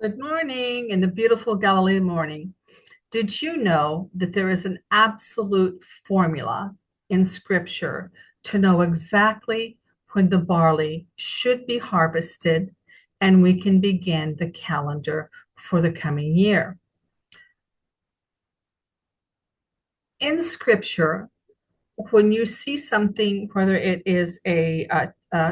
Good morning in the beautiful Galilee morning. Did you know that there is an absolute formula in scripture to know exactly when the barley should be harvested and we can begin the calendar for the coming year? In scripture, when you see something, whether it is a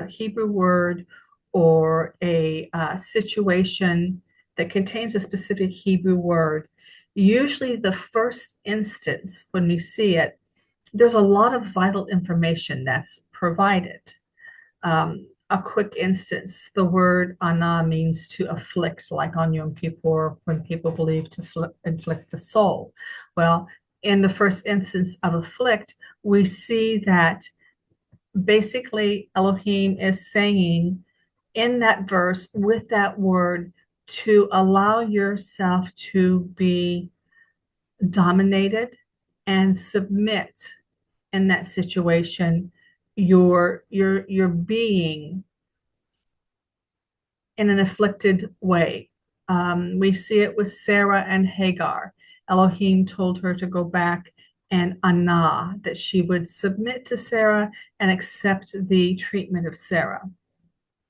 Hebrew word or a situation that contains a specific Hebrew word, usually the first instance when we see it, there's a lot of vital information that's provided. A quick instance, the word ana means to afflict, like on Yom Kippur, when people believe to inflict the soul. Well, in the first instance of afflict, we see that basically Elohim is saying in that verse with that word to allow yourself to be dominated and submit in that situation your being in an afflicted way. We see it with Sarah and Hagar. Elohim told her to go back and Anah, that she would submit to Sarah and accept the treatment of Sarah.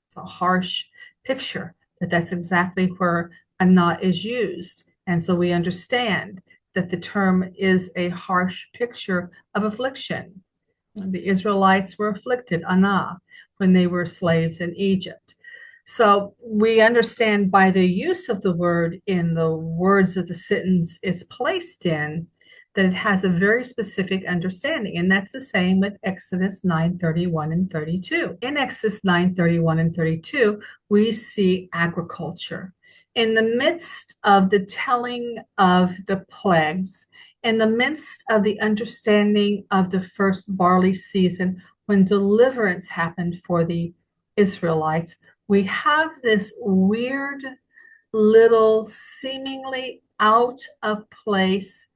It's a harsh picture, but that's exactly where Anah is used. And so we understand that the term is a harsh picture of affliction. The Israelites were afflicted, Anah, when they were slaves in Egypt. So we understand by the use of the word in the words of the sentence it's placed in, that it has a very specific understanding. And that's the same with Exodus 9:31 and 32. In Exodus 9:31 and 32, we see agriculture. In the midst of the telling of the plagues, in the midst of the understanding of the first barley season, when deliverance happened for the Israelites, we have this weird little seemingly out of place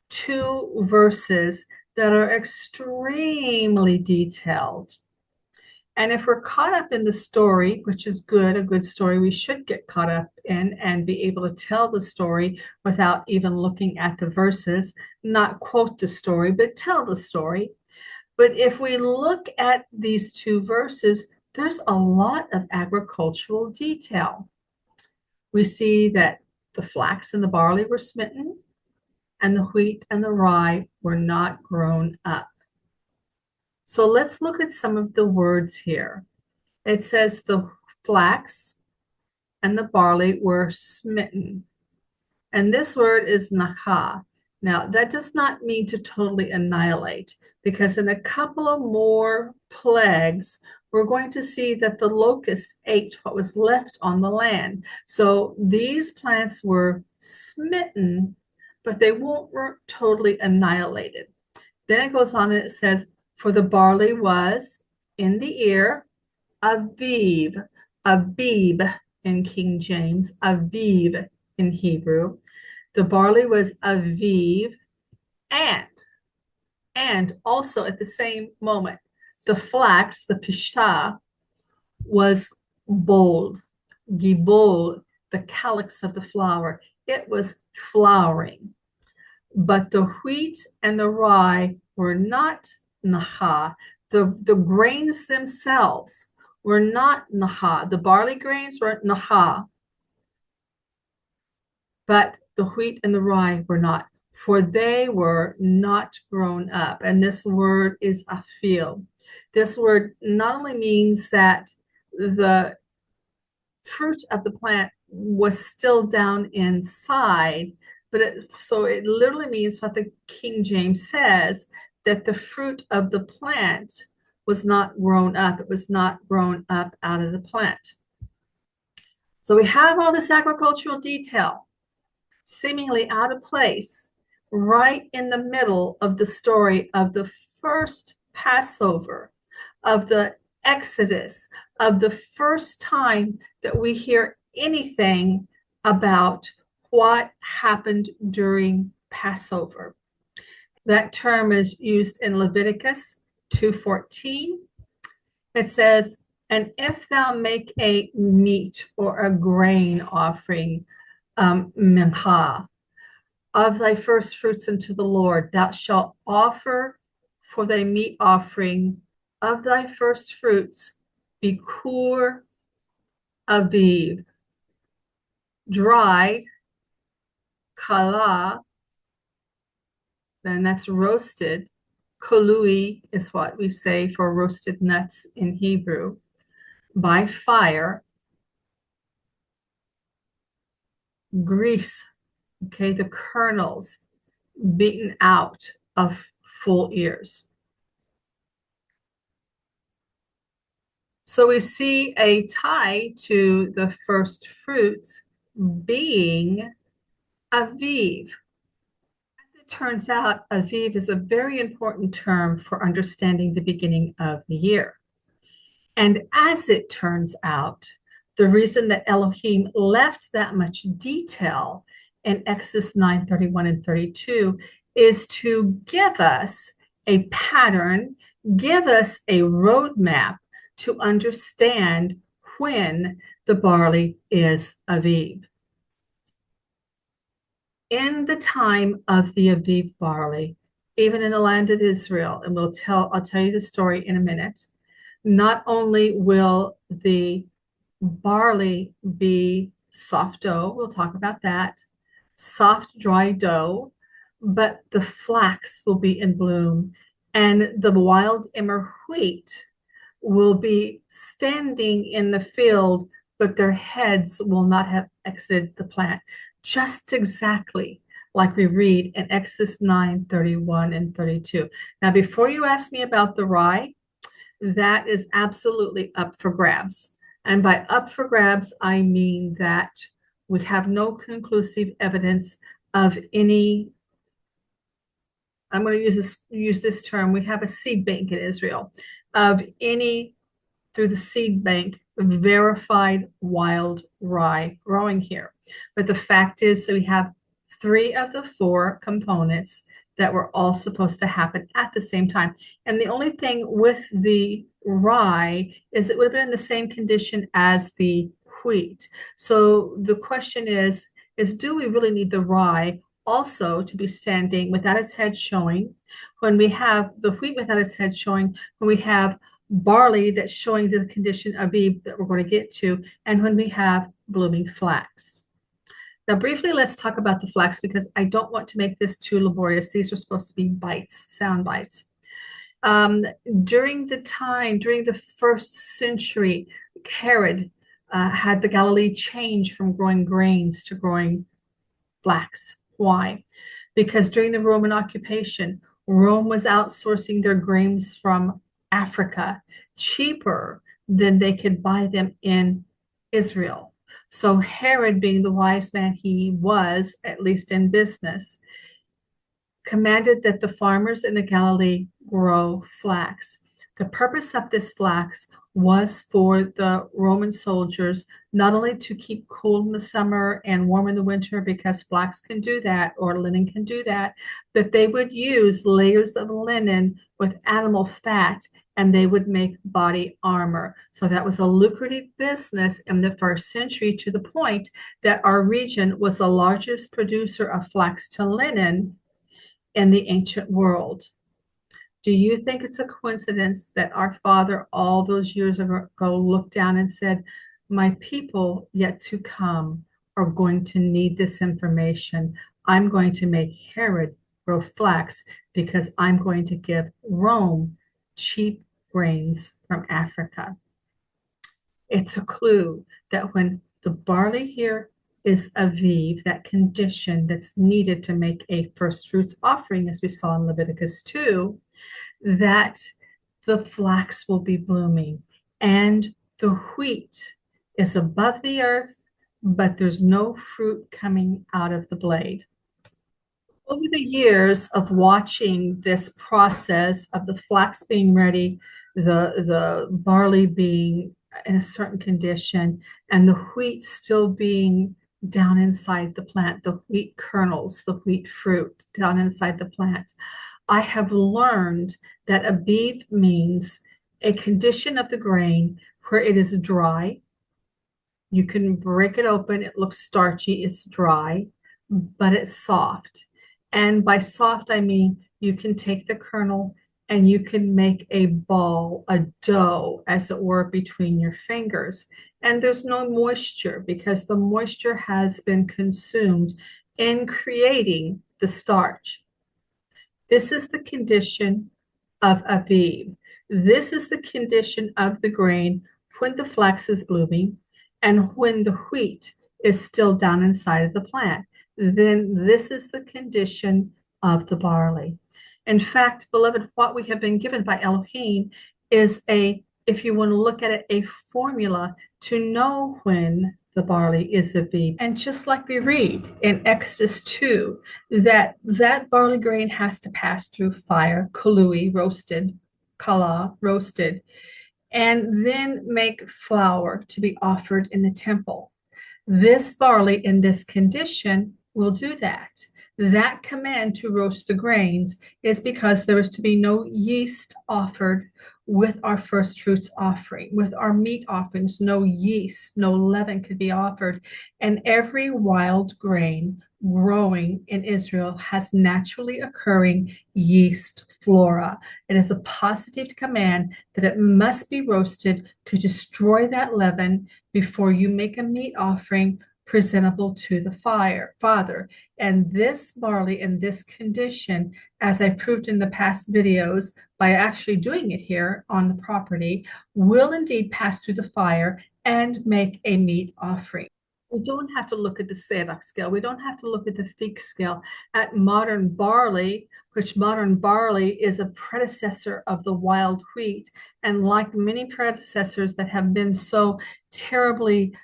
two verses that are extremely detailed. And if we're caught up in the story, which is good, a good story, we should get caught up in and be able to tell the story without even looking at the verses, not quote the story, but tell the story. But if we look at these two verses, there's a lot of agricultural detail. We see that the flax and the barley were smitten, and the wheat and the rye were not grown up. So let's look at some of the words here. It says the flax and the barley were smitten. And this word is nacha. Now, that does not mean to totally annihilate, because in a couple of more plagues, we're going to see that the locust ate what was left on the land. So these plants were smitten, but they weren't totally annihilated. Then it goes on and it says, for the barley was in the ear, Aviv, Abib in King James, Aviv in Hebrew. The barley was Aviv, and also at the same moment, the flax, the pisha, was bold, gibol, the calyx of the flower. It was flowering. But the wheat and the rye were not naha. The grains themselves were not naha. The barley grains were naha, but the wheat and the rye were not, for they were not grown up. And this word is afil. This word not only means that the fruit of the plant was still down inside, but so it literally means what the King James says, that the fruit of the plant was not grown up. It was not grown up out of the plant. So we have all this agricultural detail seemingly out of place right in the middle of the story of the first Passover, of the Exodus, of the first time that we hear anything about what happened during Passover. That term is used in Leviticus 2:14. It says, And if thou make a meat or a grain offering, mincha, of thy first fruits unto the Lord, thou shalt offer for thy meat offering of thy first fruits, bikur aviv, dried, kala, then that's roasted. Kolui is what we say for roasted nuts in Hebrew, by fire, grease, okay, the kernels beaten out of full ears. So we see a tie to the first fruits being Aviv. As it turns out, Aviv is a very important term for understanding the beginning of the year. And as it turns out, the reason that Elohim left that much detail in Exodus 9:31 and 32 is to give us a pattern, give us a roadmap to understand when the barley is Aviv. In the time of the Aviv barley, even in the land of Israel, and I'll tell you the story in a minute, not only will the barley be soft dough, we'll talk about that, soft, dry dough, but the flax will be in bloom, and the wild emmer wheat will be standing in the field, but their heads will not have exited the plant, just exactly like we read in Exodus 9:31 and 32. Now, before you ask me about the rye, that is absolutely up for grabs. And by up for grabs, I mean that we have no conclusive evidence of any, I'm going to use this term, we have a seed bank in Israel, of any, through the seed bank, verified wild rye growing here. But the fact is that we have 3 of the 4 components that were all supposed to happen at the same time. And the only thing with the rye is it would have been in the same condition as the wheat. So the question is do we really need the rye also to be standing without its head showing, when we have the wheat without its head showing, when we have barley that's showing the condition of Abib that we're going to get to, and when we have blooming flax? Now, briefly, let's talk about the flax, because I don't want to make this too laborious. These are supposed to be bites, sound bites. During the first century, Herod had the Galilee change from growing grains to growing flax. Why? Because during the Roman occupation, Rome was outsourcing their grains from Africa cheaper than they could buy them in Israel. So Herod, being the wise man he was, at least in business, commanded that the farmers in the Galilee grow flax. The purpose of this flax was for the Roman soldiers not only to keep cool in the summer and warm in the winter, because flax can do that, or linen can do that, but they would use layers of linen with animal fat, and they would make body armor. So that was a lucrative business in the first century, to the point that our region was the largest producer of flax to linen in the ancient world. Do you think it's a coincidence that our Father all those years ago looked down and said, my people yet to come are going to need this information. I'm going to make Herod grow flax because I'm going to give Rome cheap grains from Africa. It's a clue that when the barley here is Aviv, that condition that's needed to make a first fruits offering, as we saw in Leviticus 2, that the flax will be blooming and the wheat is above the earth, but there's no fruit coming out of the blade. Over the years of watching this process of the flax being ready, the barley being in a certain condition, and the wheat still being down inside the plant, the wheat kernels, the wheat fruit down inside the plant, I have learned that Abib means a condition of the grain where it is dry. You can break it open. It looks starchy. It's dry, but it's soft. And by soft, I mean you can take the kernel and you can make a ball, a dough, as it were, between your fingers. And there's no moisture because the moisture has been consumed in creating the starch. This is the condition of Aviv. This is the condition of the grain when the flax is blooming and when the wheat is still down inside of the plant. Then this is the condition of the barley. In fact, beloved, what we have been given by Elohim is if you want to look at it, a formula to know when the barley is Abib. And just like we read in Exodus 2, that barley grain has to pass through fire, kalui, roasted, kala, roasted, and then make flour to be offered in the temple. This barley in this condition will do that. That command to roast the grains is because there is to be no yeast offered with our first fruits offering. With our meat offerings, no yeast, no leaven could be offered. And every wild grain growing in Israel has naturally occurring yeast flora. It is a positive command that it must be roasted to destroy that leaven before you make a meat offering presentable to the Father. And this barley in this condition, as I proved in the past videos by actually doing it here on the property, will indeed pass through the fire and make a meat offering. We don't have to look at the Sedach scale. We don't have to look at the Fig scale. At modern barley, which modern barley is a predecessor of the wild wheat, and like many predecessors that have been so terribly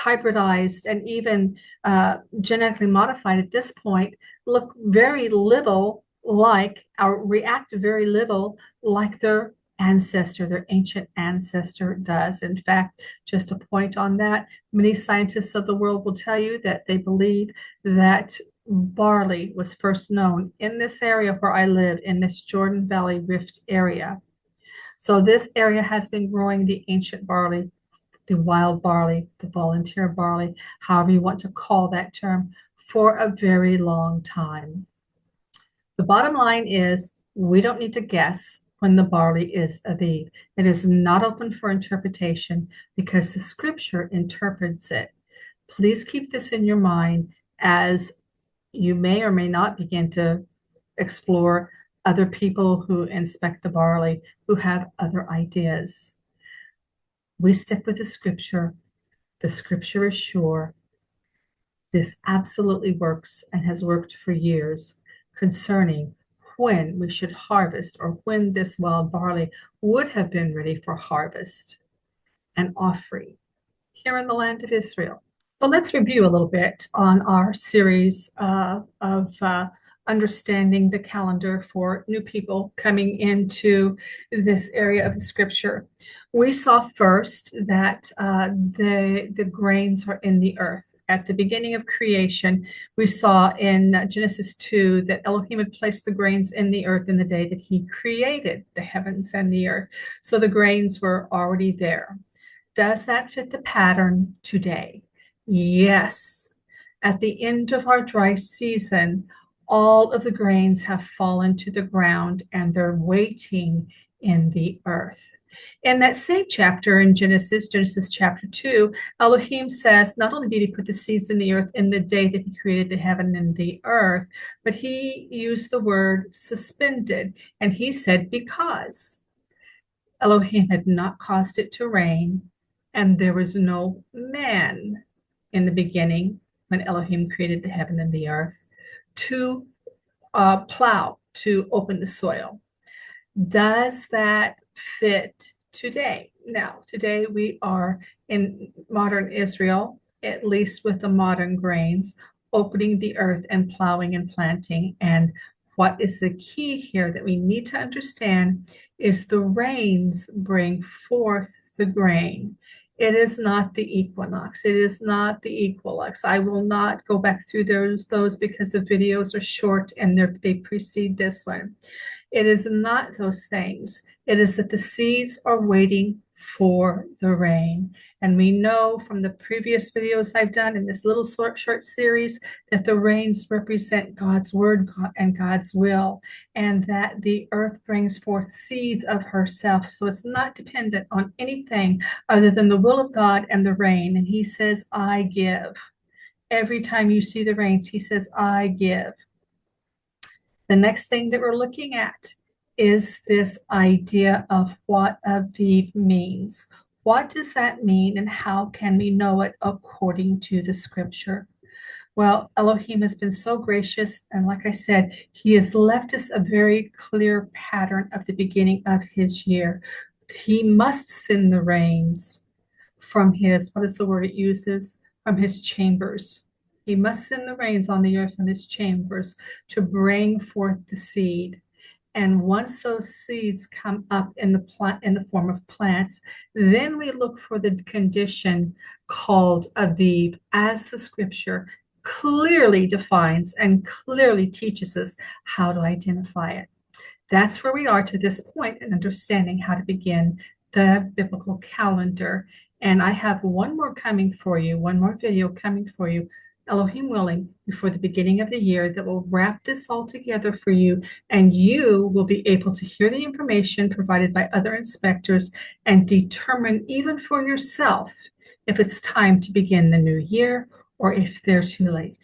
hybridized and even genetically modified at this point, look very little like, or react very little like their ancestor, their ancient ancestor does. In fact, just a point on that, many scientists of the world will tell you that they believe that barley was first known in this area where I live, in this Jordan Valley Rift area. So this area has been growing the ancient barley, the wild barley, the volunteer barley, however you want to call that term, for a very long time. The bottom line is we don't need to guess when the barley is Abib. It is not open for interpretation because the scripture interprets it. Please keep this in your mind as you may or may not begin to explore other people who inspect the barley, who have other ideas. We stick with the scripture. The scripture is sure. This absolutely works and has worked for years concerning when we should harvest, or when this wild barley would have been ready for harvest and offering here in the land of Israel. So let's review a little bit on our series of understanding the calendar for new people coming into this area of the scripture. We saw first that the grains are in the earth. At the beginning of creation, we saw in Genesis 2 that Elohim had placed the grains in the earth in the day that he created the heavens and the earth. So the grains were already there. Does that fit the pattern today? Yes. At the end of our dry season, all of the grains have fallen to the ground and they're waiting in the earth. In that same chapter in Genesis chapter 2, Elohim says not only did he put the seeds in the earth in the day that he created the heaven and the earth, but he used the word suspended. And he said, because Elohim had not caused it to rain, and there was no man in the beginning when Elohim created the heaven and the earth to plow, to open the soil. Does that fit today? Now, today we are in modern Israel, at least with the modern grains, opening the earth and plowing and planting. And what is the key here that we need to understand is the rains bring forth the grain. It is not the equinox. It is not the equilux. I will not go back through those because the videos are short and they precede this one. It is not those things. It is that the seeds are waiting for the rain. And we know from the previous videos I've done in this little short series that the rains represent God's word and God's will, and that the earth brings forth seeds of herself. So it's not dependent on anything other than the will of God and the rain. And he says, I give. Every time you see the rains, he says, I give. The next thing that we're looking at is this idea of what Aviv means. What does that mean, and how can we know it according to the scripture? Well, Elohim has been so gracious, and like I said, he has left us a very clear pattern of the beginning of his year. He must send the rains from his, what is the word it uses? From his chambers. He must send the rains on the earth in his chambers to bring forth the seed. And once those seeds come up in the plant in the form of plants, then we look for the condition called Abib, as the scripture clearly defines and clearly teaches us how to identify it. That's where we are to this point in understanding how to begin the biblical calendar. And I have one more coming for you, one more video coming for you, Elohim willing, before the beginning of the year, that will wrap this all together for you, and you will be able to hear the information provided by other inspectors and determine even for yourself if it's time to begin the new year or if they're too late.